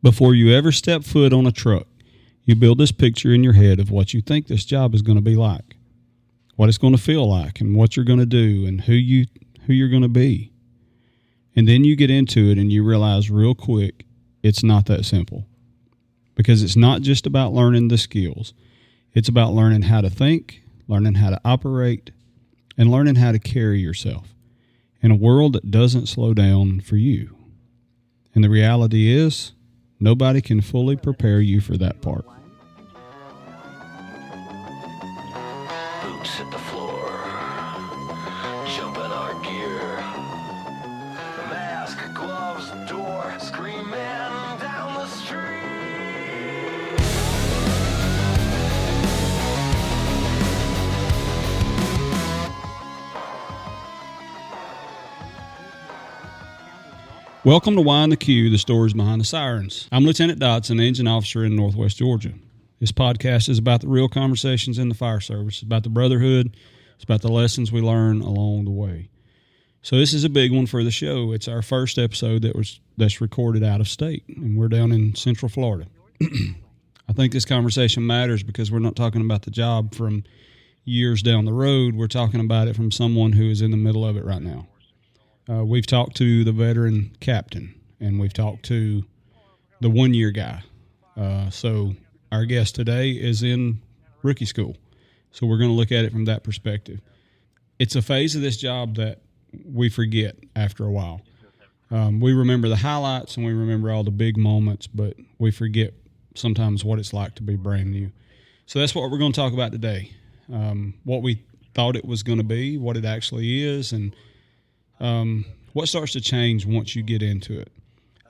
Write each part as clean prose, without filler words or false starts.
Before you ever step foot on a truck, you build this picture in your head of what you think this job is going to be like, what it's going to feel like, and what you're going to do, and who you're going to be. And then you get into it and you realize real quick it's not that simple. Because it's not just about learning the skills. It's about learning how to think, learning how to operate, and learning how to carry yourself in a world that doesn't slow down for you. And the reality is, nobody can fully prepare you for that part. Boots hit the floor, jump in our gear, mask, gloves, door, screaming down the street. Welcome to Wind the Q, the stories behind the sirens. I'm Lieutenant Dotson, engine officer in Northwest Georgia. This podcast is about the real conversations in the fire service. It's about the brotherhood. It's about the lessons we learn along the way. So this is a big one for the show. It's our first episode that's recorded out of state, and we're down in Central Florida. I think this conversation matters because we're not talking about the job from years down the road. We're talking about it from someone who is in the middle of it right now. We've talked to the veteran captain, and we've talked to the one-year guy. So our guest today is in rookie school. So we're going to look at it from that perspective. It's a phase of this job that we forget after a while. We remember the highlights and we remember all the big moments, but we forget sometimes what it's like to be brand new. So that's what we're going to talk about today. What we thought it was going to be, what it actually is, and what starts to change once you get into it.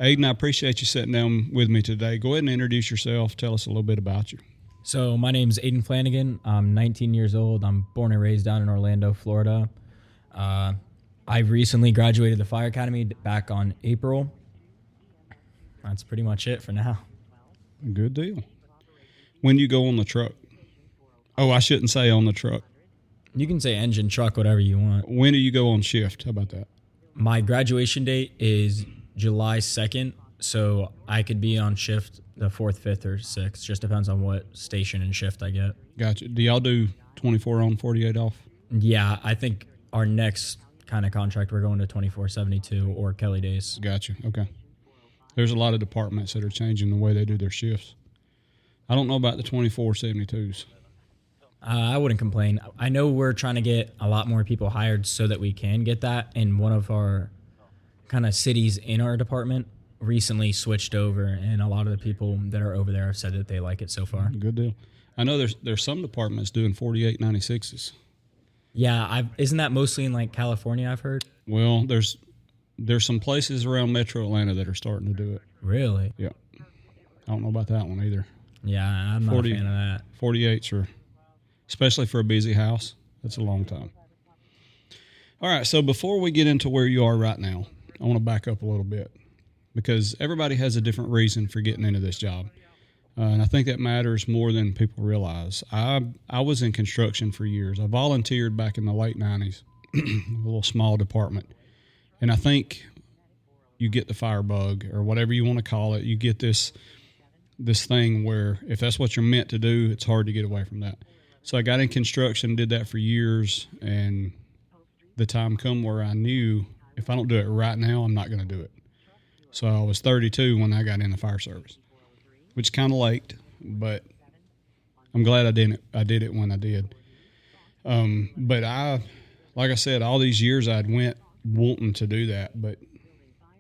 Aiden, I appreciate you sitting down with me today. Go ahead and introduce yourself. Tell us a little bit about you. So my name's Aiden Flanagan. I'm 19 years old. I'm born and raised down in Orlando, Florida. I recently graduated the fire academy back on April. That's pretty much it for now. Good deal. When do you go on the truck? Oh, I shouldn't say on the truck. You can say engine, truck, whatever you want. When do you go on shift? How about that? My graduation date is July 2nd, so I could be on shift the 4th, 5th, or 6th. Just depends on what station and shift I get. Gotcha. Do y'all do 24 on, 48 off? Yeah, I think our next kind of contract, we're going to 24/72 or Kelly days. Gotcha. Okay. There's a lot of departments that are changing the way they do their shifts. I don't know about the 24/72s. I wouldn't complain. I know we're trying to get a lot more people hired so that we can get that. And one of our kind of cities in our department recently switched over, and a lot of the people that are over there have said that they like it so far. Good deal. I know there's some departments doing 48/96s. Yeah, isn't that mostly in like California, I've heard? Well, there's some places around Metro Atlanta that are starting to do it. Really? Yeah. I don't know about that one either. Yeah, I'm not a fan of that. 48s are, especially for a busy house, that's a long time. All right, so before we get into where you are right now, I want to back up a little bit because everybody has a different reason for getting into this job. And I think that matters more than people realize. I was in construction for years. I volunteered back in the late 90s, a little small department. And I think you get the fire bug or whatever you want to call it. You get this thing where if that's what you're meant to do, it's hard to get away from that. So I got in construction, did that for years, and the time come where I knew if I don't do it right now, I'm not going to do it. So I was 32 when I got in the fire service, which is kind of late, but I'm glad I did it when I did. But like I said, all these years I'd went wanting to do that, but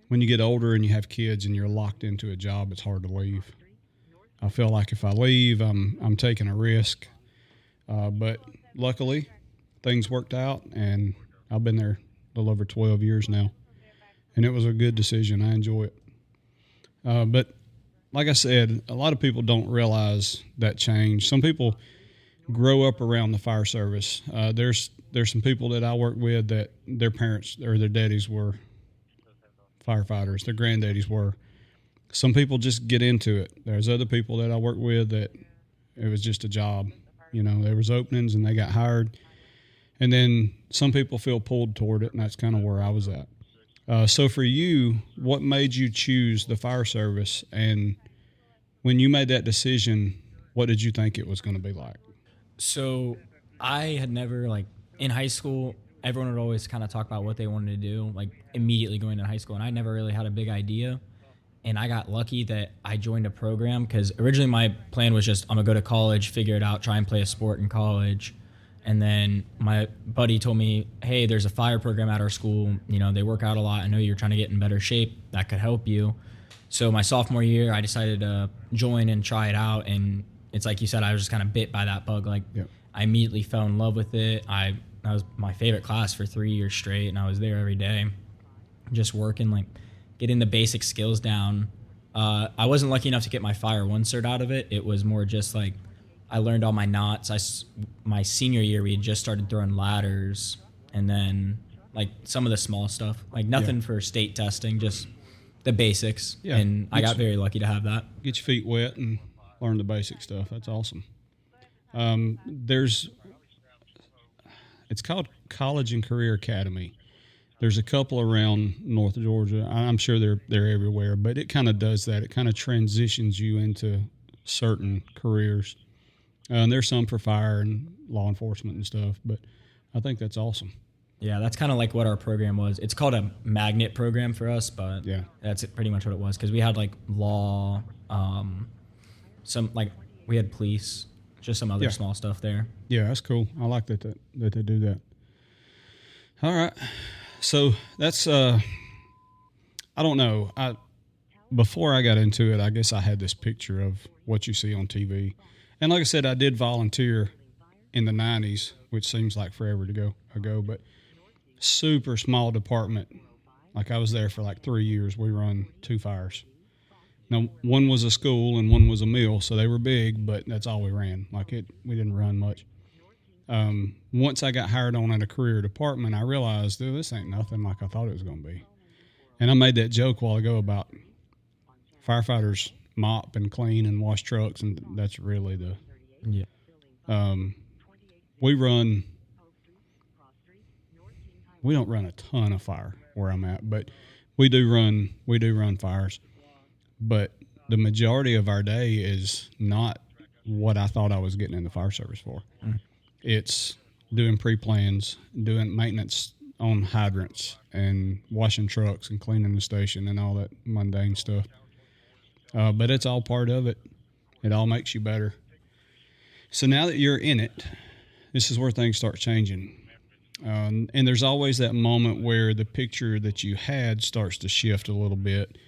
when you get older and you have kids and you're locked into a job, it's hard to leave. I feel like if I leave, I'm taking a risk. But luckily, things worked out, and I've been there a little over 12 years now, and it was a good decision. I enjoy it. But like I said, a lot of people don't realize that change. Some people grow up around the fire service. There's some people that I work with that their parents or their daddies were firefighters. Their granddaddies were. Some people just get into it. There's other people that I work with that it was just a job. You know, there was openings and they got hired. And then some people feel pulled toward it, and that's kind of where I was at. So for you, what made you choose the fire service? And when you made that decision, what did you think it was going to be like? So I had never, like, in high school, everyone would always kind of talk about what they wanted to do, like immediately going to high school. And I never really had a big idea. And I got lucky that I joined a program because originally my plan was just, I'm going to go to college, figure it out, try and play a sport in college. And then my buddy told me, hey, there's a fire program at our school. You know, they work out a lot. I know you're trying to get in better shape. That could help you. So my sophomore year, I decided to join and try it out. And it's like you said, I was just kind of bit by that bug. Like, Yep. I immediately fell in love with it. That was my favorite class for 3 years straight, and I was there every day, just working, like getting the basic skills down. I wasn't lucky enough to get my Fire 1 cert out of it. It was more just like I learned all my knots. My senior year, we had just started throwing ladders, and then like some of the small stuff, like nothing for state testing, just the basics. Yeah. And I got very lucky to have that. Get your feet wet and learn the basic stuff. That's awesome. It's called College and Career Academy. There's a couple around North Georgia. I'm sure they're everywhere, but it kind of does that. It kind of transitions you into certain careers. And there's some for fire and law enforcement and stuff, but I think that's awesome. Yeah, that's kind of like what our program was. It's called a magnet program for us, but Yeah. that's pretty much what it was because we had like law, we had police, just some other Yeah. small stuff there. Yeah, that's cool. I like that they do that. All right. So that's I don't know. Before I got into it, I guess I had this picture of what you see on TV. And like I said, I did volunteer in the 90s, which seems like forever ago, but super small department. Like I was there for like 3 years. We run 2 fires. Now, one was a school and one was a mill, so they were big, but that's all we ran. We didn't run much. Once I got hired on at a career department, I realized, dude, this ain't nothing like I thought it was going to be. And I made that joke a while ago about firefighters mop and clean and wash trucks, and that's really we don't run a ton of fire where I'm at, but we do run fires. But the majority of our day is not what I thought I was getting in the fire service for. It's doing pre-plans, doing maintenance on hydrants, and washing trucks and cleaning the station and all that mundane stuff. But it's all part of it. It all makes you better. So now that you're in it, this is where things start changing. And there's always that moment where the picture that you had starts to shift a little bit.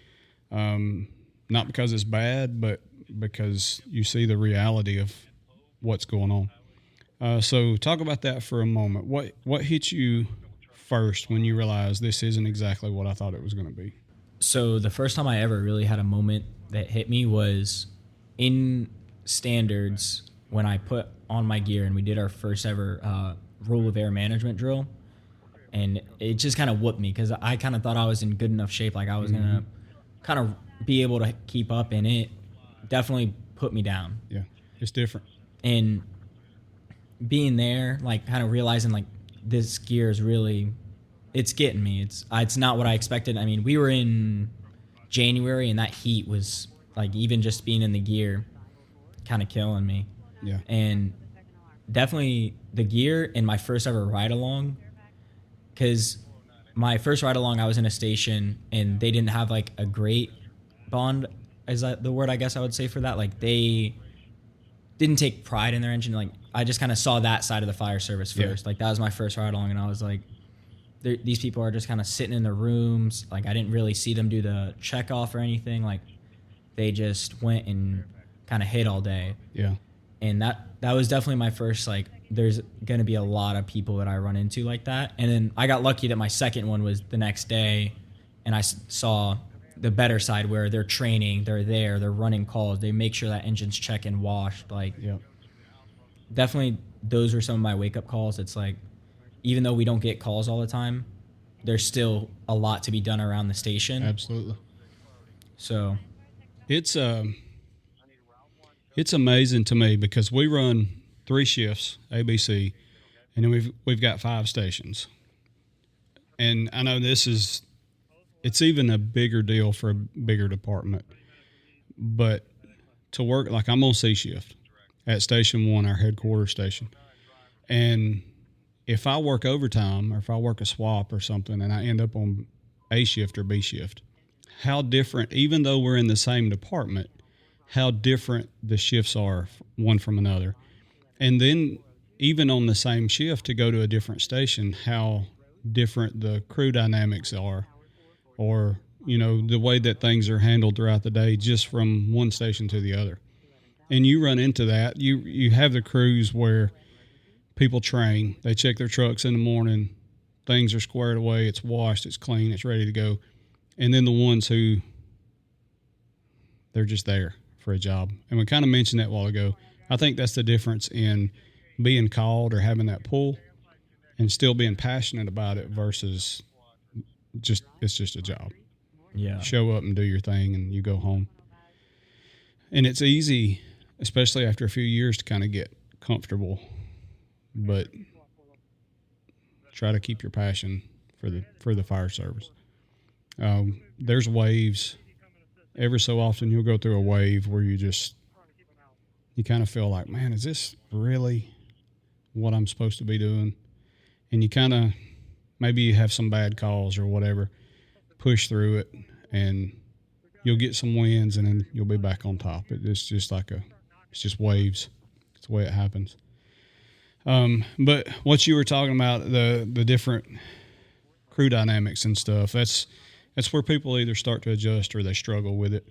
Not because it's bad, but because you see the reality of what's going on. So talk about that for a moment. What hit you first when you realized this isn't exactly what I thought it was going to be? So the first time I ever really had a moment that hit me was in standards when I put on my gear and we did our first ever rule of air management drill. And it just kind of whooped me because I kind of thought I was in good enough shape. Like I was going to kind of be able to keep up, and it definitely put me down. Yeah, it's different. And being there, like kind of realizing like this gear is really, it's getting me. It's not what I expected. I mean, we were in January and that heat was like, even just being in the gear kind of killing me. Yeah. And definitely the gear in my first ever ride along, because my first ride along, I was in a station and they didn't have like a great bond, is that the word I guess I would say for that? Like they didn't take pride in their engine. Like I just kind of saw that side of the fire service first. Yeah. Like that was my first ride along, and I was like, these people are just kind of sitting in their rooms. Like I didn't really see them do the check off or anything. Like they just went and kind of hit all day. Yeah. And that was definitely my first, like, there's going to be a lot of people that I run into like that. And then I got lucky that my second one was the next day, and I saw the better side where they're training, they're there, they're running calls, they make sure that engine's checked and washed. Like, Yeah. definitely those were some of my wake-up calls. It's like, even though we don't get calls all the time, there's still a lot to be done around the station. Absolutely. So It's amazing to me because we run 3 shifts, ABC, and then we've got 5 stations. And I know this is it's even a bigger deal for a bigger department. But to work, like I'm on C shift at Station 1, our headquarters station. And if I work overtime or if I work a swap or something and I end up on A shift or B shift, how different, even though we're in the same department, how different the shifts are one from another. And then even on the same shift to go to a different station, how different the crew dynamics are, or, you know, the way that things are handled throughout the day just from one station to the other. And you run into that. You have the crews where people train, they check their trucks in the morning, things are squared away, it's washed, it's clean, it's ready to go. And then the ones who, they're just there for a job. And we kind of mentioned that a while ago. I think that's the difference in being called or having that pull and still being passionate about it versus it's just a job. Yeah. Show up and do your thing and you go home. And it's easy, especially after a few years, to kind of get comfortable, but try to keep your passion for the fire service. There's waves. Every so often you'll go through a wave where you kind of feel like, man, is this really what I'm supposed to be doing? And you kind of, maybe you have some bad calls or whatever, push through it, and you'll get some wins, and then you'll be back on top. It's just waves. It's the way it happens. But what you were talking about, the different crew dynamics and stuff, that's where people either start to adjust or they struggle with it.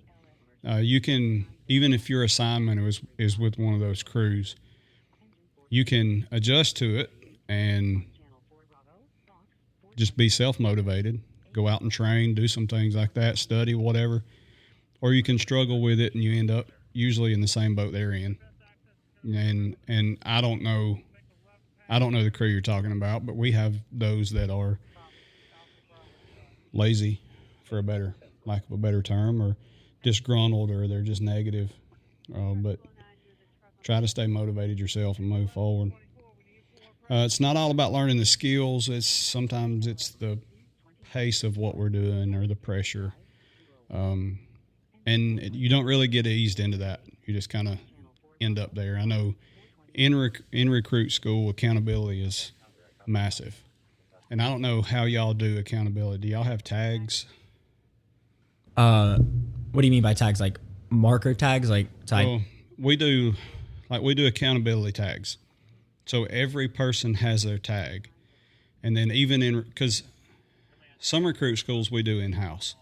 You can, even if your assignment is with one of those crews, you can adjust to it and just be self-motivated, go out and train, do some things like that, study, whatever. Or you can struggle with it and you end up usually in the same boat they're in. And I don't know the crew you're talking about, but we have those that are lazy, for lack of a better term, or disgruntled, or they're just negative. But try to stay motivated yourself and move forward. It's not all about learning the skills. Sometimes it's the pace of what we're doing or the pressure. And you don't really get eased into that. You just kind of end up there. I know in recruit school, accountability is massive. And I don't know how y'all do accountability. Do y'all have tags? What do you mean by tags? Like marker tags? Like tag? Well, we do accountability tags. So every person has their tag. And then even because some recruit schools we do in-house.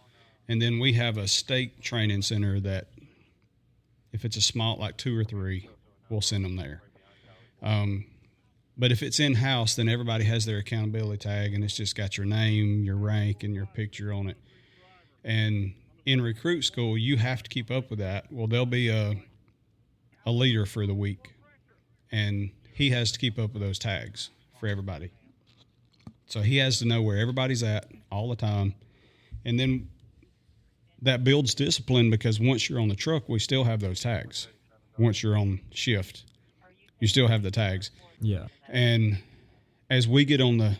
And then we have a state training center that if it's a small, like 2 or 3, we'll send them there. But if it's in-house, then everybody has their accountability tag, and it's just got your name, your rank, and your picture on it. And in recruit school, you have to keep up with that. Well, there'll be a leader for the week, and he has to keep up with those tags for everybody. So he has to know where everybody's at all the time. And then that builds discipline, because once you're on the truck, we still have those tags. Once you're on shift, you still have the tags. Yeah. And as we get on the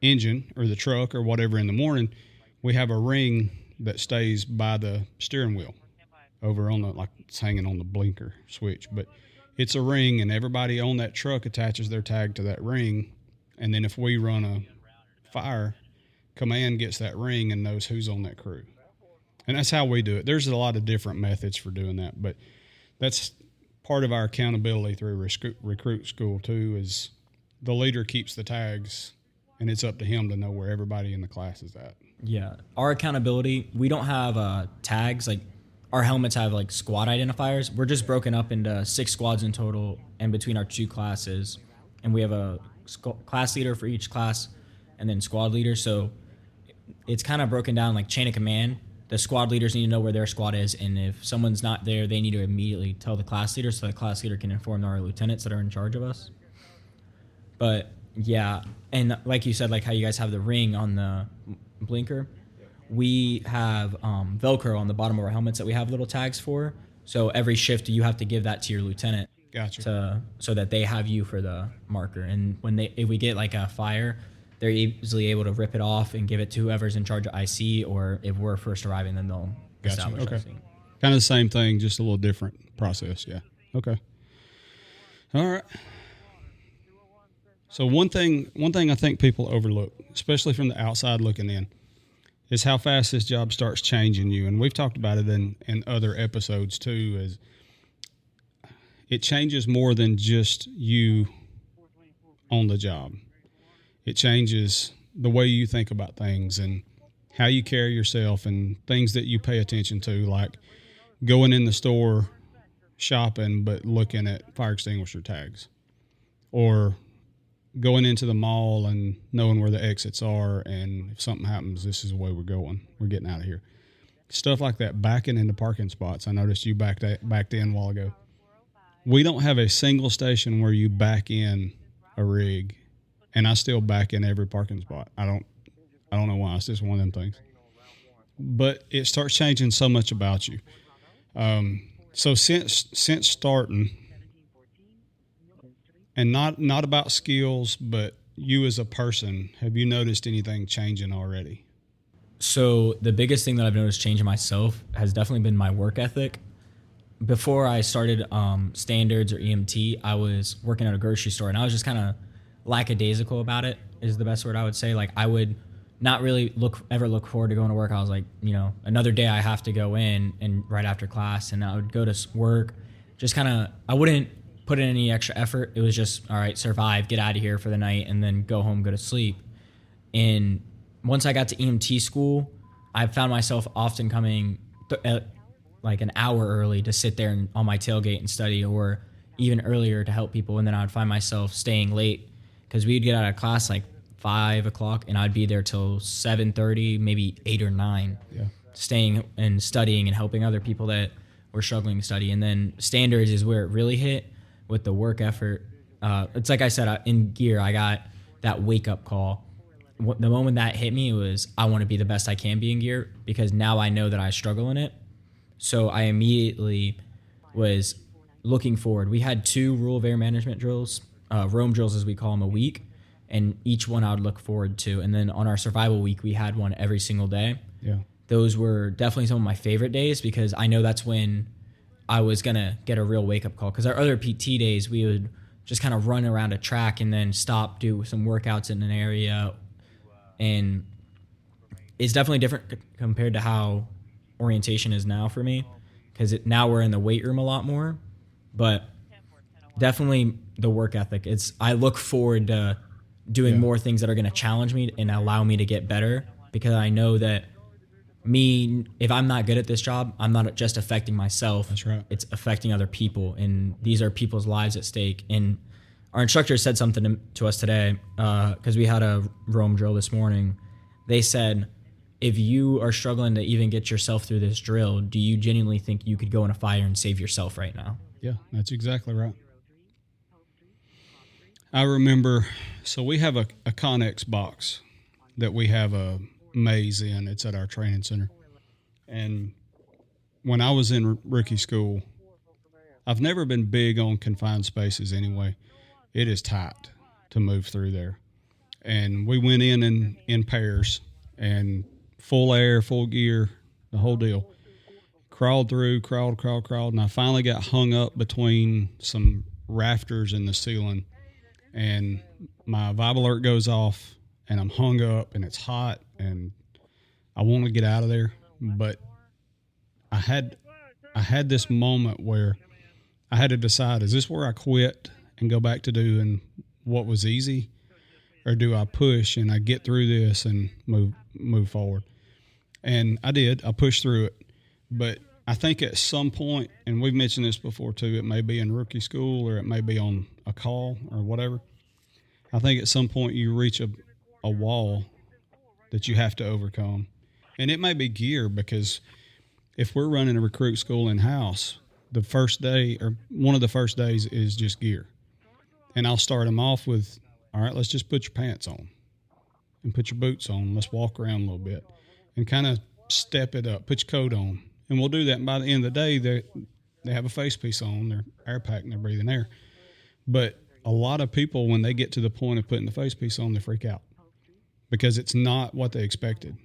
engine or the truck or whatever in the morning, we have a ring that stays by the steering wheel over on like it's hanging on the blinker switch. But it's a ring, and everybody on that truck attaches their tag to that ring. And then if we run a fire, command gets that ring and knows who's on that crew. And that's how we do it. There's a lot of different methods for doing that, but that's part of our accountability through recruit school too, is the leader keeps the tags, and it's up to him to know where everybody in the class is at. Yeah. Our accountability, we don't have tags. Like our helmets have like squad identifiers. We're just broken up into 6 squads in total, and between our 2 classes, and we have a class leader for each class and then squad leader. So it's kind of broken down like chain of command. The squad leaders need to know where their squad is, and if someone's not there, they need to immediately tell the class leader so the class leader can inform our lieutenants that are in charge of us. But yeah, and like you said, like how you guys have the ring on the blinker, we have Velcro on the bottom of our helmets that we have little tags for. So every shift you have to give that to your lieutenant. Gotcha. So that they have you for the marker. And if we get like a fire, they're easily able to rip it off and give it to whoever's in charge of IC, or if we're first arriving, then they'll establish Okay. IC. Kind of the same thing, just a little different process. Yeah. Okay. All right. So one thing I think people overlook, especially from the outside looking in, is how fast this job starts changing you. And we've talked about it in other episodes too, is it changes more than just you on the job. It changes the way you think about things and how you carry yourself and things that you pay attention to, like going in the store shopping but looking at fire extinguisher tags, or going into the mall and knowing where the exits are, and if something happens, this is the way we're going. We're getting out of here. Stuff like that, backing into parking spots. I noticed you backed in a while ago. We don't have a single station where you back in a rig, and I still back in every parking spot. I don't know why. It's just one of them things. But it starts changing so much about you. So since starting, and not about skills, but you as a person, have you noticed anything changing already? So the biggest thing that I've noticed changing myself has definitely been my work ethic. Before I started standards or EMT, I was working at a grocery store, and I was just kind of lackadaisical about it, is the best word I would say. Like, I would not really ever look forward to going to work. I was like, another day I have to go in and right after class, and I would go to work, just kind of, I wouldn't put in any extra effort. It was just, all right, survive, get out of here for the night, and then go home, go to sleep. And once I got to EMT school, I found myself often coming like an hour early to sit there on my tailgate and study, or even earlier to help people. And then I would find myself staying late because we'd get out of class like 5 o'clock, and I'd be there till 7:30, maybe 8 or 9, staying and studying and helping other people that were struggling to study. And then standards is where it really hit with the work effort. It's like I said, in gear, I got that wake-up call. The moment that hit me, it was, I want to be the best I can be in gear, because now I know that I struggle in it. So I immediately was looking forward. We had 2 rule of air management drills, roam drills as we call them, a week, and each one I would look forward to. And then on our survival week, we had one every single day. Yeah. Those were definitely some of my favorite days, because I know that's when I was going to get a real wake-up call. Because our other PT days, we would just kind of run around a track and then stop, do some workouts in an area. And it's definitely different compared to how orientation is now for me, because now we're in the weight room a lot more. But definitely the work ethic. I look forward to doing more things that are going to challenge me and allow me to get better, because I know that if I'm not good at this job, I'm not just affecting myself. That's right. It's affecting other people, and these are people's lives at stake. And our instructor said something to us today, because we had a roam drill this morning. They said, if you are struggling to even get yourself through this drill, do you genuinely think you could go in a fire and save yourself right now? Yeah, that's exactly right. I remember, so we have a Connex box that we have a maze in. It's at our training center. And when I was in rookie school, I've never been big on confined spaces anyway. It is tight to move through there. And we went in pairs, and full air, full gear, the whole deal. Crawled, and I finally got hung up between some rafters in the ceiling, and my vibe alert goes off, and I'm hung up, and it's hot, and I want to get out of there. But I had this moment where I had to decide, is this where I quit and go back to doing what was easy, or do I push and I get through this and move forward? And I did. I pushed through it. But I think at some point, and we've mentioned this before too, it may be in rookie school or it may be on a call or whatever. I think at some point you reach a wall that you have to overcome. And it may be gear, because if we're running a recruit school in-house, the first day or one of the first days is just gear. And I'll start them off with, all right, let's just put your pants on and put your boots on. Let's walk around a little bit and kind of step it up, put your coat on. And we'll do that. And by the end of the day, they have a face piece on, their air pack, and they're breathing air. But a lot of people, when they get to the point of putting the face piece on, they freak out. because it's not what they expected,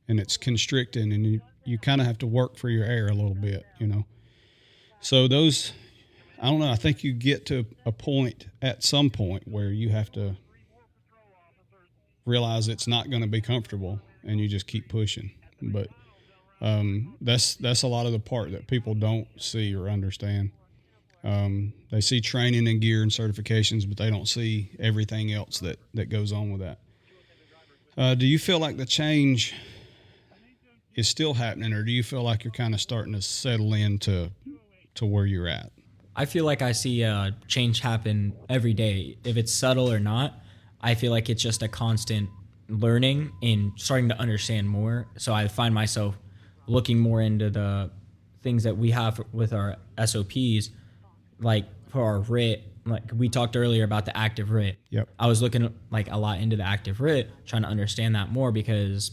and it's constricting, and you kind of have to work for your air a little bit, you know. So those, I don't know, I think you get to a point at some point where you have to realize it's not going to be comfortable, and you just keep pushing. But that's a lot of the part that people don't see or understand. They see training and gear and certifications, but they don't see everything else that goes on with that. Do you feel like the change is still happening, or do you feel like you're kind of starting to settle into where you're at? I feel like I see change happen every day. If it's subtle or not, I feel like it's just a constant learning and starting to understand more. So I find myself looking more into the things that we have with our SOPs, like for our RIT. Like we talked earlier about the active RIT. Yep. I was looking like a lot into the active RIT, trying to understand that more, because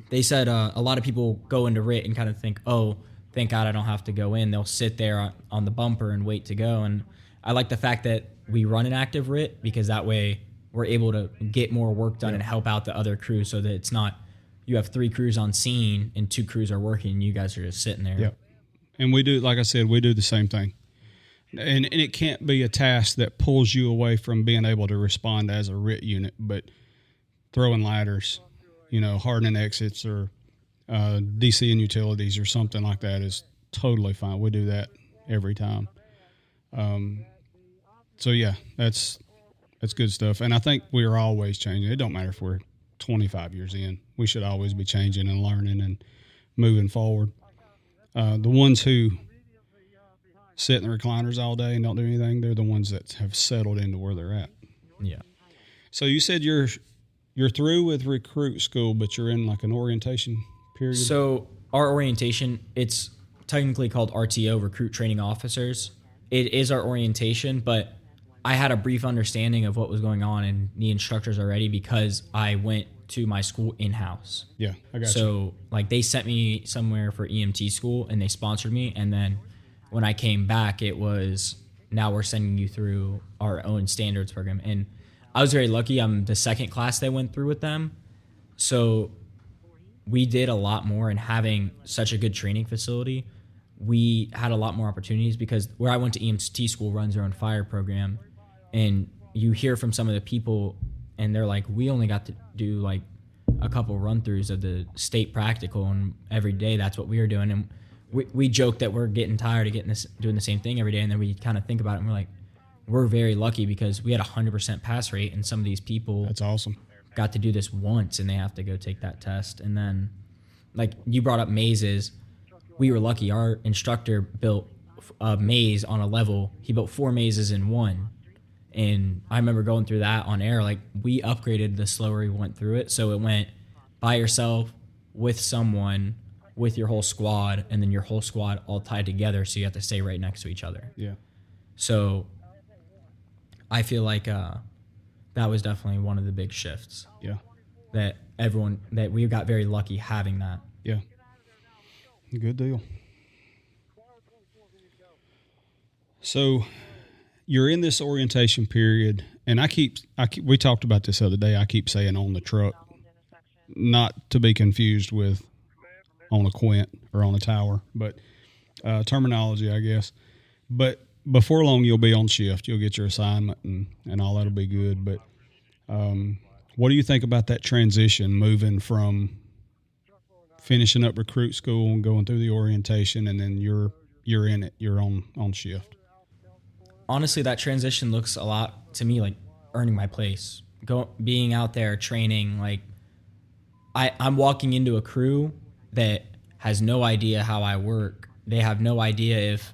they said a lot of people go into RIT and kind of think, oh, thank God I don't have to go in. They'll sit there on the bumper and wait to go. And I like the fact that we run an active RIT, because that way we're able to get more work done and help out the other crews, so that it's not you have 3 crews on scene and 2 crews are working and you guys are just sitting there. Yep. And we do, like I said, we do the same thing. And it can't be a task that pulls you away from being able to respond as a RIT unit, but throwing ladders, you know, hardening exits, or DC and utilities or something like that is totally fine. We do that every time. So yeah, that's good stuff. And I think we are always changing. It don't matter if we're 25 years in. We should always be changing and learning and moving forward. The ones who sit in the recliners all day and don't do anything, they're the ones that have settled into where they're at. Yeah. So you said you're through with recruit school, but you're in like an orientation period? So our orientation, it's technically called RTO, Recruit Training Officers. It is our orientation, but I had a brief understanding of what was going on in the instructors already, because I went to my school in-house. Yeah, I got you. So like they sent me somewhere for EMT school and they sponsored me, and then when I came back, it was, now we're sending you through our own standards program. And I was very lucky. I'm the second class they went through with them. So we did a lot more, and having such a good training facility, we had a lot more opportunities, because where I went to EMT school runs their own fire program. And you hear from some of the people and they're like, we only got to do like a couple run-throughs of the state practical, and every day that's what we were doing. And we joke that we're getting tired of doing the same thing every day, and then we kind of think about it and we're like, we're very lucky, because we had 100% pass rate, and some of these people that's awesome, got to do this once and they have to go take that test. And then like you brought up mazes, we were lucky. Our instructor built a maze on a level. He built 4 mazes in one. And I remember going through that on air. Like we upgraded the slower we went through it. So it went by yourself, with someone, with your whole squad, and then your whole squad all tied together. So you have to stay right next to each other. Yeah. So I feel like that was definitely one of the big shifts. Yeah. That we got very lucky having that. Yeah. Good deal. So you're in this orientation period, and we talked about this the other day. I keep saying on the truck, not to be confused with on a quint or on a tower, but terminology, I guess. But before long, you'll be on shift. You'll get your assignment, and all that'll be good. But what do you think about that transition, moving from finishing up recruit school and going through the orientation, and then you're in it, you're on shift? Honestly, that transition looks a lot to me like earning my place. Being out there training, like I'm walking into a crew that has no idea how I work. They have no idea if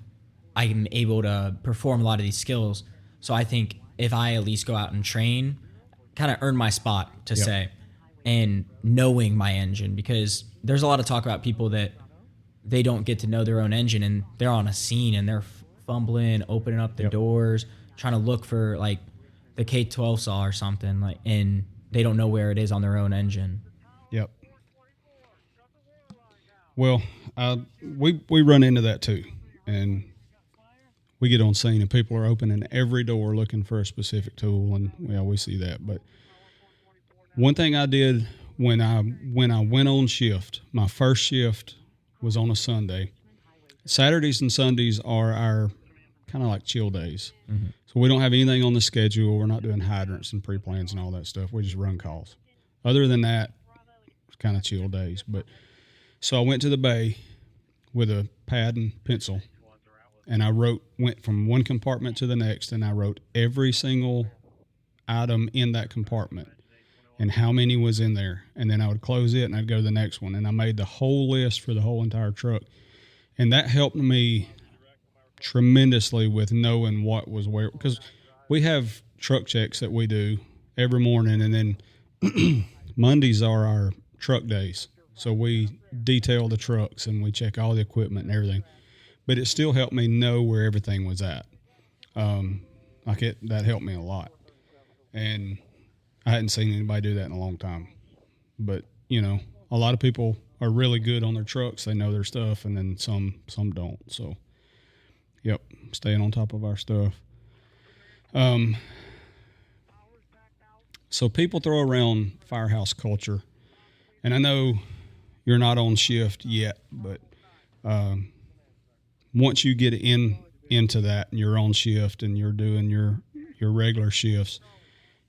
I'm able to perform a lot of these skills. So I think if I at least go out and train, kind of earn my spot to say, and knowing my engine, because there's a lot of talk about people that they don't get to know their own engine, and they're on a scene and they're fumbling, opening up the doors, trying to look for like the K12 saw or something, like, and they don't know where it is on their own engine. Yep. Well, we run into that too, and we get on scene and people are opening every door looking for a specific tool, and we see that. But One thing I did when I went on shift, my first shift was on a Sunday. Saturdays and Sundays are our kind of like chill days. Mm-hmm. So we don't have anything on the schedule. We're not doing hydrants and pre-plans and all that stuff. We just run calls. Other than that, it's kind of chill days. But so I went to the bay with a pad and pencil, and I went from one compartment to the next, and I wrote every single item in that compartment and how many was in there. And then I would close it, and I'd go to the next one. And I made the whole list for the whole entire truck. And that helped me tremendously with knowing what was where, because we have truck checks that we do every morning, and then Mondays are our truck days. So we detail the trucks and we check all the equipment and everything. But it still helped me know where everything was at. That helped me a lot. And I hadn't seen anybody do that in a long time. But, a lot of people are really good on their trucks. They know their stuff, and then some don't. So, yep, staying on top of our stuff. So people throw around firehouse culture, and I know you're not on shift yet, but once you get into that and you're on shift and you're doing your regular shifts,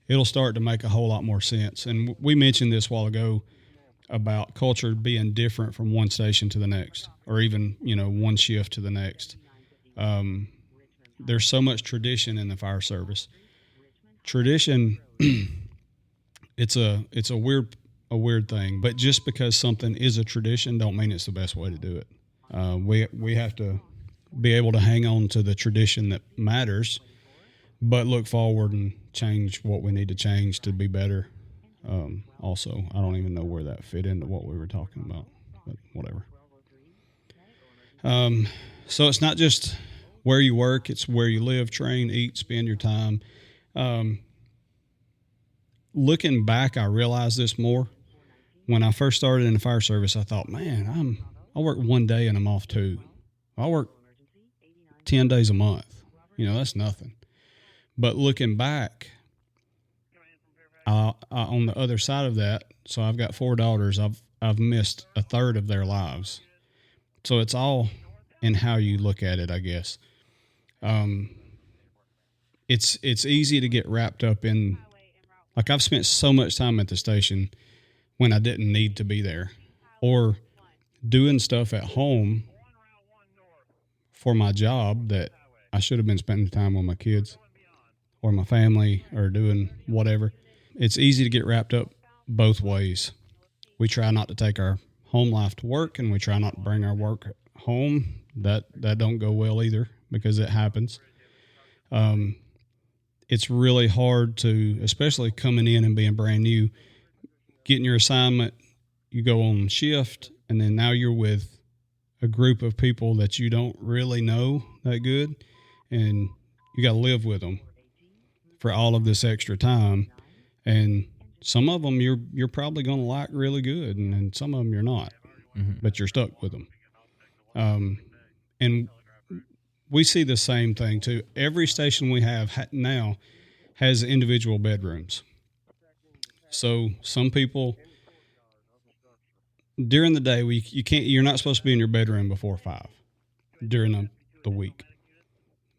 it'll start to make a whole lot more sense. And we mentioned this a while ago about culture being different from one station to the next, or even, one shift to the next. There's so much tradition in the fire service. Tradition, it's a weird thing, but just because something is a tradition don't mean it's the best way to do it. We have to be able to hang on to the tradition that matters, but look forward and change what we need to change to be better. Also, I don't even know where that fit into what we were talking about, but whatever. So it's not just where you work, it's where you live, train, eat, spend your time. Looking back, I realized this more. When I first started in the fire service, I thought, man, I work one day and I'm off 2. I work 10 days a month. That's nothing. But looking back, on the other side of that, so I've got 4 daughters. I've missed a third of their lives. So it's all in how you look at it, I guess. It's easy to get wrapped up in, like, I've spent so much time at the station when I didn't need to be there, or doing stuff at home for my job that I should have been spending time with my kids or my family or doing whatever. It's easy to get wrapped up both ways. We try not to take our home life to work, and we try not to bring our work home. That don't go well either, because it happens. It's really hard to, especially coming in and being brand new, getting your assignment, you go on shift, and then now you're with a group of people that you don't really know that good, and you got to live with them for all of this extra time. And some of them you're probably going to like really good, and some of them you're not, but you're stuck with them. And we see the same thing too. Every station we have now has individual bedrooms. So some people during the day, you're not supposed to be in your bedroom before 5 during the week.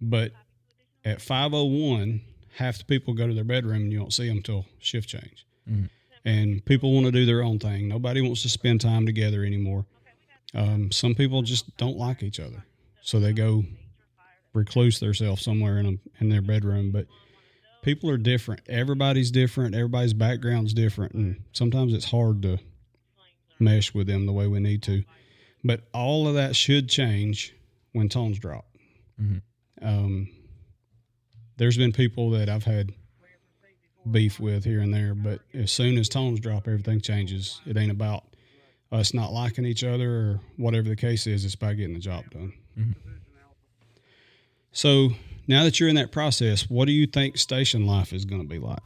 But at 5:01, half the people go to their bedroom and you don't see them till shift change. Mm-hmm. And people want to do their own thing. Nobody wants to spend time together anymore. Some people just don't like each other, so they go recluse themselves somewhere in their bedroom. But people are different. Everybody's different. Everybody's background's different, and sometimes it's hard to mesh with them the way we need to. But all of that should change when tones drop. Mm-hmm. There's been people that I've had beef with here and there, but as soon as tones drop, everything changes. It ain't about us not liking each other or whatever the case is. It's about getting the job done. Mm-hmm. So now that you're in that process, what do you think station life is going to be like?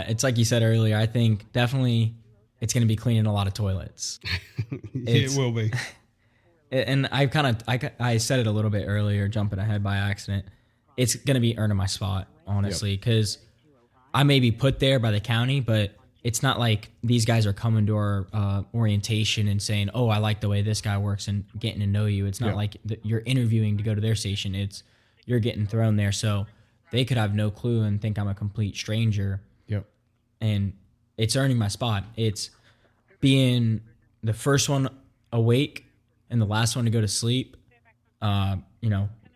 It's like you said earlier. I think definitely it's going to be cleaning a lot of toilets. It will be. And I said it a little bit earlier, jumping ahead by accident. It's going to be earning my spot, honestly, because I may be put there by the county, but it's not like these guys are coming to our orientation and saying, oh, I like the way this guy works and getting to know you. It's not like you're interviewing to go to their station. It's you're getting thrown there. So they could have no clue and think I'm a complete stranger. Yep. And it's earning my spot. It's being the first one awake and the last one to go to sleep.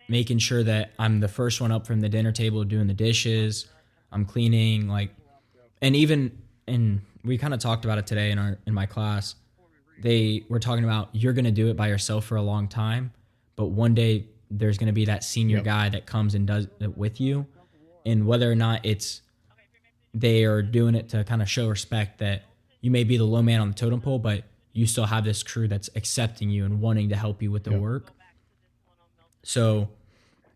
Making sure that I'm the first one up from the dinner table doing the dishes. I'm cleaning, and we kind of talked about it today in my class. They were talking about you're going to do it by yourself for a long time, but one day there's going to be that senior guy that comes and does it with you. And whether or not they are doing it to kind of show respect that you may be the low man on the totem pole, but you still have this crew that's accepting you and wanting to help you with the work. So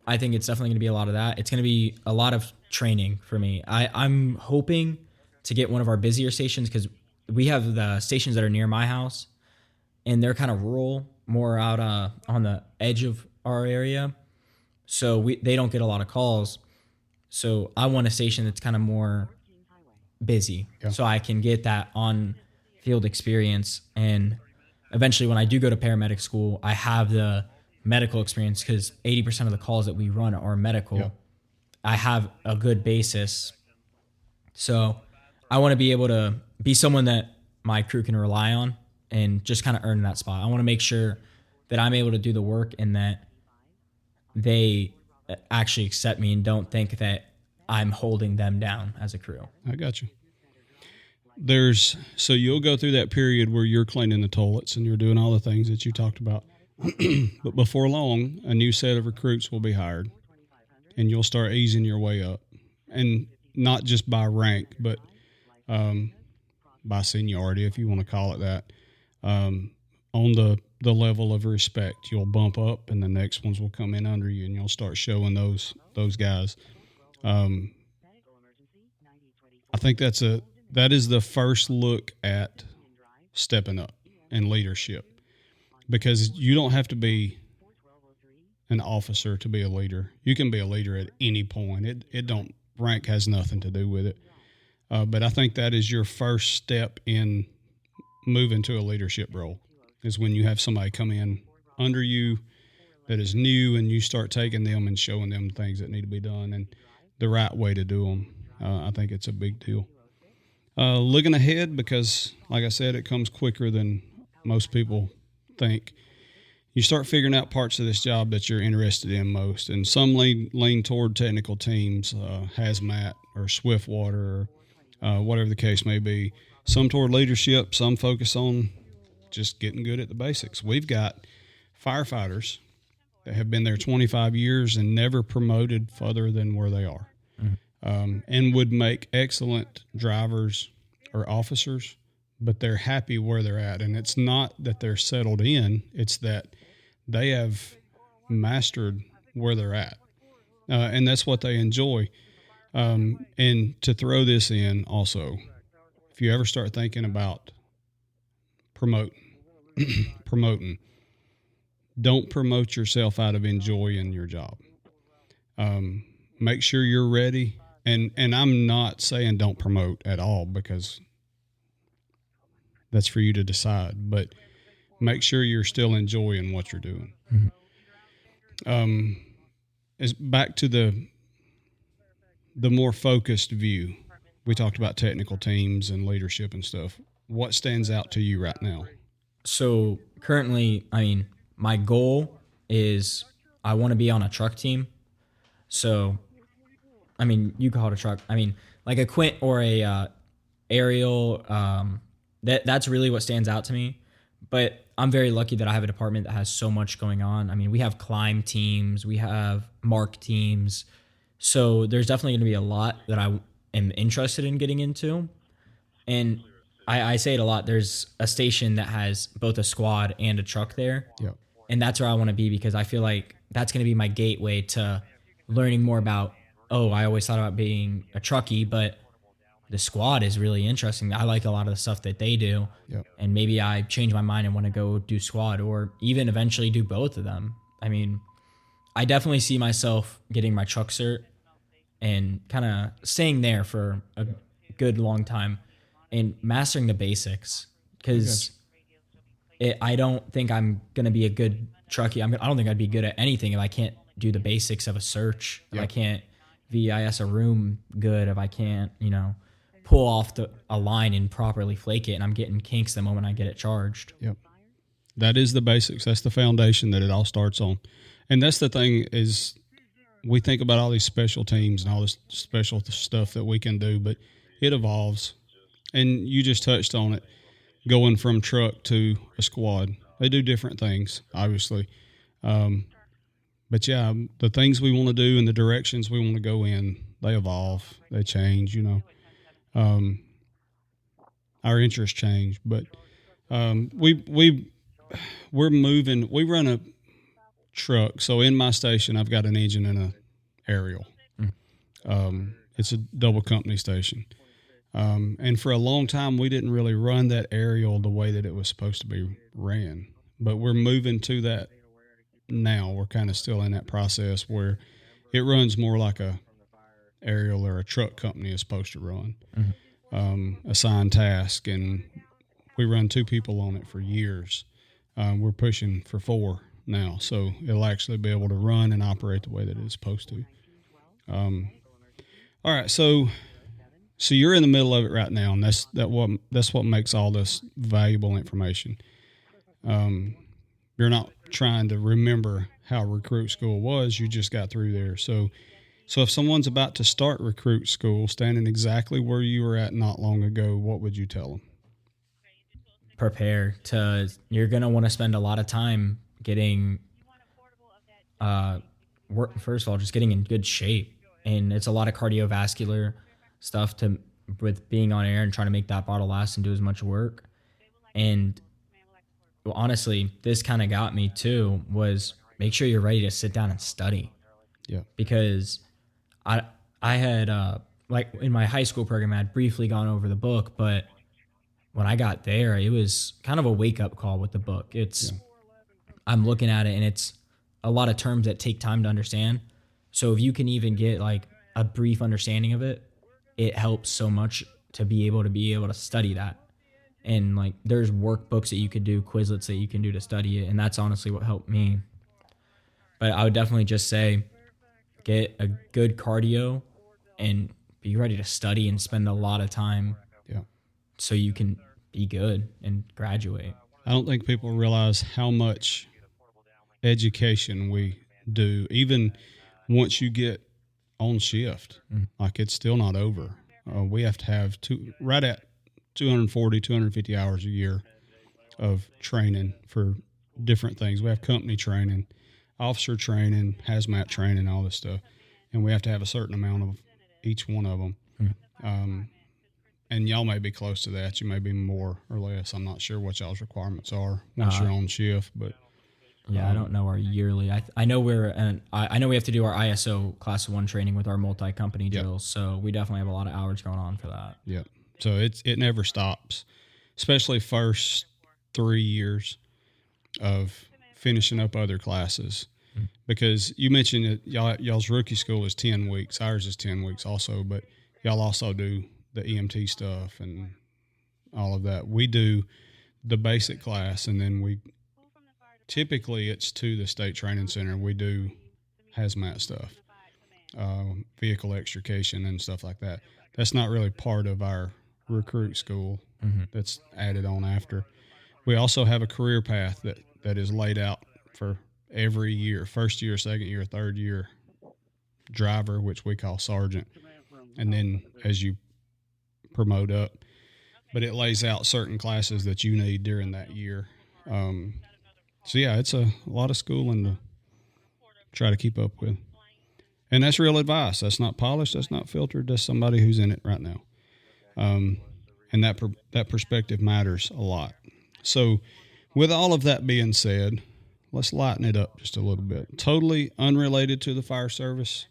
I think it's definitely going to be a lot of that. It's going to be a lot of training for me. I'm hoping to get one of our busier stations because we have the stations that are near my house, and they're kind of rural, more out on the edge of our area. So they don't get a lot of calls. So I want a station that's kind of more busy so I can get that on-field experience. And eventually when I do go to paramedic school, I have the medical experience because 80% of the calls that we run are medical. Yep. I have a good basis. So I want to be able to be someone that my crew can rely on and just kind of earn that spot. I want to make sure that I'm able to do the work and that they actually accept me and don't think that I'm holding them down as a crew. I got you. So you'll go through that period where you're cleaning the toilets and you're doing all the things that you talked about. But before long, a new set of recruits will be hired, and you'll start easing your way up, and not just by rank, but by seniority, if you want to call it that. On the level of respect, you'll bump up, and the next ones will come in under you, and you'll start showing those guys. I think that is the first look at stepping up and leadership. Because you don't have to be an officer to be a leader. You can be a leader at any point. Rank has nothing to do with it. But I think that is your first step in moving to a leadership role, is when you have somebody come in under you that is new and you start taking them and showing them things that need to be done and the right way to do them. I think it's a big deal. Looking ahead, because like I said, it comes quicker than most people think. You start figuring out parts of this job that you're interested in most, and some lean toward technical teams, hazmat or swift water, or whatever the case may be. Some toward leadership, some focus on just getting good at the basics. We've got firefighters that have been there 25 years and never promoted further than where they are, and would make excellent drivers or officers, but they're happy where they're at. And it's not that they're settled in, it's that they have mastered where they're at. And that's what they enjoy. And to throw this in also, if you ever start thinking about promoting, don't promote yourself out of enjoying your job. Make sure you're ready. And I'm not saying don't promote at all, because that's for you to decide, but make sure you're still enjoying what you're doing. As back to the more focused view, we talked about technical teams and leadership and stuff. What stands out to you right now? So currently, my goal is I want to be on a truck team. So, you call it a truck. Like a Quint or a aerial. That's really what stands out to me. But I'm very lucky that I have a department that has so much going on. We have climb teams, we have mark teams. So there's definitely going to be a lot that I am interested in getting into. And I say it a lot. There's a station that has both a squad and a truck there. Yep. And that's where I want to be, because I feel like that's going to be my gateway to learning more about, I always thought about being a truckie, but the squad is really interesting. I like a lot of the stuff that they do. Yep. And maybe I change my mind and want to go do squad, or even eventually do both of them. I definitely see myself getting my truck cert and kind of staying there for a good long time and mastering the basics, because I don't think I'm going to be a good truckie. I don't think I'd be good at anything if I can't do the basics of a search. If I can't VIS a room good, if I can't, pull off a line and properly flake it, and I'm getting kinks the moment I get it charged. Yep. That is the basics. That's the foundation that it all starts on. And that's the thing is we think about all these special teams and all this special stuff that we can do, but it evolves. And you just touched on it, going from truck to a squad. They do different things, obviously. But, yeah, the things we want to do and the directions we want to go in, they evolve. They change, Our interests change. But we're moving. We run a truck. So in my station, I've got an engine and a aerial. It's a double company station. And for a long time, we didn't really run that aerial the way that it was supposed to be ran. But we're moving to that now. We're kind of still in that process where it runs more like a aerial or a truck company is supposed to run. Assigned task, and we run 2 people on it for years. We're pushing for 4 now, so it'll actually be able to run and operate the way that it's supposed to. All right, so you're in the middle of it right now, and that's what makes all this valuable information. You're not trying to remember how recruit school was; you just got through there. So if someone's about to start recruit school, standing exactly where you were at not long ago, what would you tell them? Prepare to. You're gonna want to spend a lot of time getting, first of all, just getting in good shape, and it's a lot of cardiovascular stuff with being on air and trying to make that bottle last and do as much work. And honestly, this kind of got me too, was make sure you're ready to sit down and study. Yeah. Because I had, like in my high school program, I had briefly gone over the book, but when I got there, it was kind of a wake up call with the book. I'm looking at it, and it's a lot of terms that take time to understand. So if you can even get like a brief understanding of it, it helps so much to be able to study that. And like, there's workbooks that you could do, Quizlets that you can do to study it. And that's honestly what helped me. But I would definitely just say, get a good cardio and be ready to study and spend a lot of time. Yeah. So you can be good and graduate. I don't think people realize how much education we do, even once you get on shift. Like, it's still not over. We have to have right at 240, 250 hours a year of training for different things. We have company training, officer training, hazmat training, all this stuff. And we have to have a certain amount of each one of them. And y'all may be close to that. You may be more or less. I'm not sure what y'all's requirements are once you're on shift, but yeah, I don't know our yearly. I know I know we have to do our ISO Class 1 training with our multi-company drills, so we definitely have a lot of hours going on for that. Yep. So it never stops, especially first 3 years of finishing up other classes. Because you mentioned that y'all's rookie school is 10 weeks. Ours is 10 weeks also, but y'all also do the EMT stuff and all of that. We do the basic class, and then typically it's to the state training center. We do hazmat stuff, vehicle extrication and stuff like that. That's not really part of our recruit school. That's added on after. We also have a career path that is laid out for every year, first year, second year, third year driver, which we call sergeant. And then as you promote up, but it lays out certain classes that you need during that year. So yeah, it's a lot of schooling to try to keep up with. And that's real advice. That's not polished. That's not filtered. That's somebody who's in it right now. And that perspective matters a lot. So with all of that being said, let's lighten it up just a little bit. Totally unrelated to the fire service.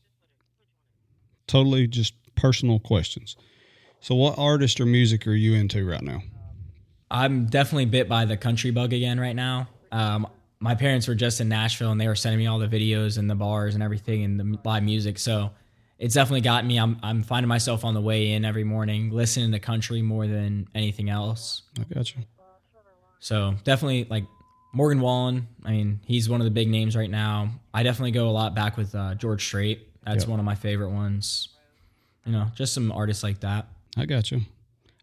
Totally just personal questions. So what artist or music are you into right now? I'm definitely bit by the country bug again right now. My parents were just in Nashville, and they were sending me all the videos and the bars and everything and the live music. So it's definitely got me. I'm finding myself on the way in every morning, listening to country more than anything else. I got you. So definitely like Morgan Wallen. I mean, he's one of the big names right now. I definitely go a lot back with George Strait. That's one of my favorite ones. You know, just some artists like that. I got you.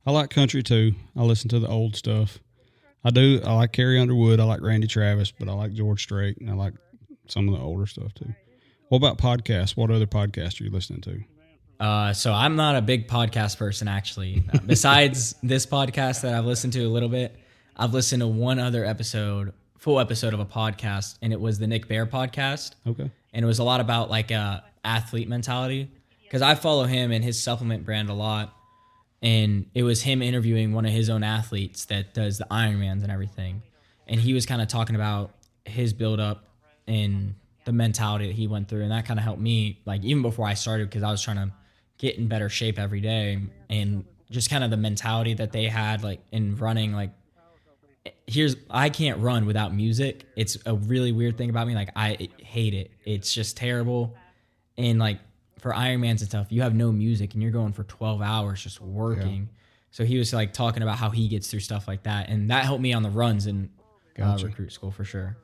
I like country too. I listen to the old stuff. I like Carrie Underwood. I like Randy Travis, but I like George Strait, and I like some of the older stuff too. What about podcasts? What other podcasts are you listening to? So I'm not a big podcast person, actually. Besides this podcast that I've listened to a little bit, I've listened to one other full episode of a podcast, and it was the Nick Bear podcast. Okay. And it was a lot about like athlete mentality, because I follow him and his supplement brand a lot. And it was him interviewing one of his own athletes that does the Ironmans and everything. And he was kind of talking about his buildup and the mentality that he went through. And that kind of helped me, like, even before I started, because I was trying to get in better shape every day. And just kind of the mentality that they had, like, in running. Like, I can't run without music. It's a really weird thing about me. Like, I hate it. It's just terrible. And, like, for Ironmans and stuff, you have no music and you're going for 12 hours just working. Yeah. So he was like talking about how he gets through stuff like that. And that helped me on the runs in recruit school for sure.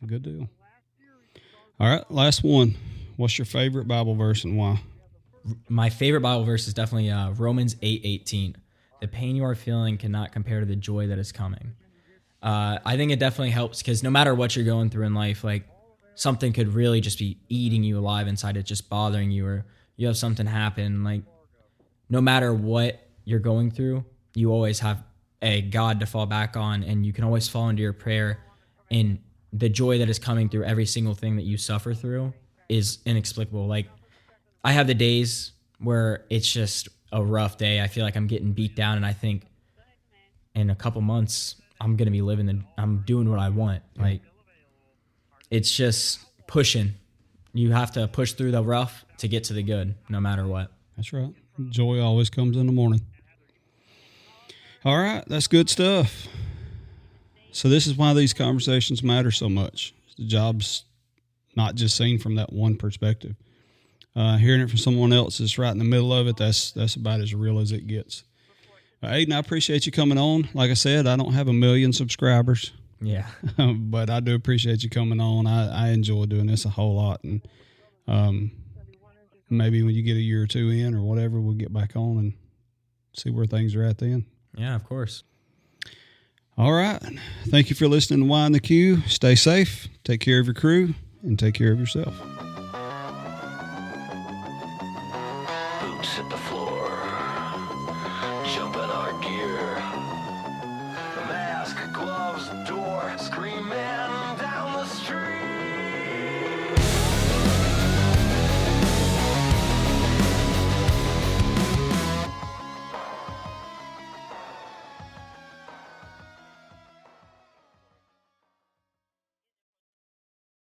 Good deal. All right. Last one. What's your favorite Bible verse and why? My favorite Bible verse is definitely Romans 8:18. The pain you are feeling cannot compare to the joy that is coming. I think it definitely helps, because no matter what you're going through in life, like, something could really just be eating you alive inside, it just bothering you, or you have something happen. Like, no matter what you're going through, you always have a God to fall back on, and you can always fall into your prayer. And the joy that is coming through every single thing that you suffer through is inexplicable. Like, I have the days where it's just a rough day. I feel like I'm getting beat down, and I think in a couple months I'm going to be I'm doing what I want. Like, it's just pushing. You have to push through the rough to get to the good, no matter what. That's right. Joy always comes in the morning. All right, that's good stuff. So this is why these conversations matter so much. The job's not just seen from that one perspective. Hearing it from someone else that's right in the middle of it, that's about as real as it gets. Aiden, I appreciate you coming on. Like I said, I don't have 1 million subscribers. Yeah. But I do appreciate you coming on. I enjoy doing this a whole lot. And maybe when you get a year or two in or whatever, we'll get back on and see where things are at then. Yeah, of course. All right. Thank you for listening to Why in the Queue. Stay safe, take care of your crew, and take care of yourself. Boots hit the floor.